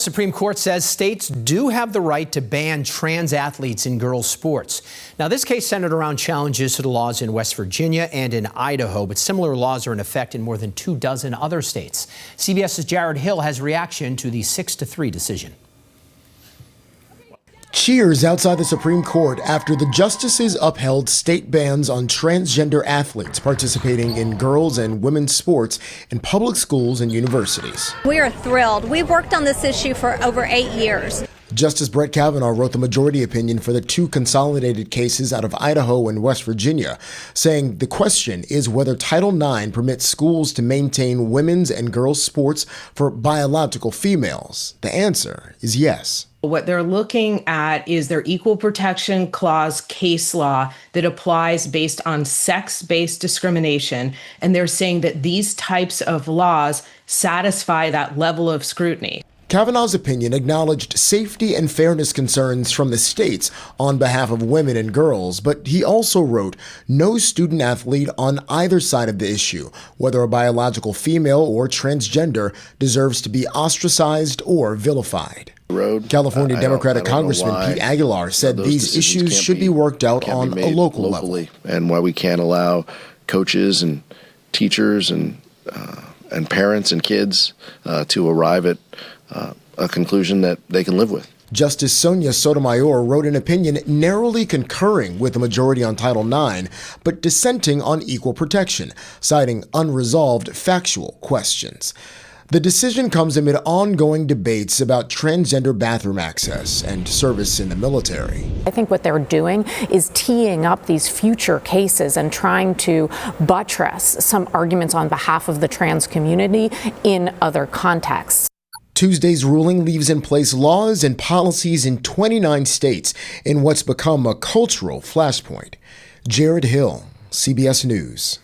Supreme Court says states do have the right to ban trans athletes in girls' sports. Now, this case centered around challenges to the laws in West Virginia and in Idaho, but similar laws are in effect in more than 24 other states. CBS's Jared Hill has reaction to the 6-3 decision. Cheers outside the Supreme Court after the justices upheld state bans on transgender athletes participating in girls' and women's sports in public schools and universities. We are thrilled. We've worked on this issue for over 8 years. Justice Brett Kavanaugh wrote the majority opinion for the two consolidated cases out of Idaho and West Virginia, saying the question is whether Title IX permits schools to maintain women's and girls' sports for biological females. The answer is yes. What they're looking at is their equal protection clause case law that applies based on sex-based discrimination. And they're saying that these types of laws satisfy that level of scrutiny. Kavanaugh's opinion acknowledged safety and fairness concerns from the states on behalf of women and girls, but he also wrote, no student athlete on either side of the issue, whether a biological female or transgender, deserves to be ostracized or vilified. California Democratic Congressman Pete Aguilar said these issues should be worked out on a local level. And why we can't allow coaches and teachers and parents and kids to arrive at a conclusion that they can live with. Justice Sonia Sotomayor wrote an opinion narrowly concurring with the majority on Title IX, but dissenting on equal protection, citing unresolved factual questions. The decision comes amid ongoing debates about transgender bathroom access and service in the military. I think what they're doing is teeing up these future cases and trying to buttress some arguments on behalf of the trans community in other contexts. Tuesday's ruling leaves in place laws and policies in 29 states in what's become a cultural flashpoint. Jared Hill, CBS News.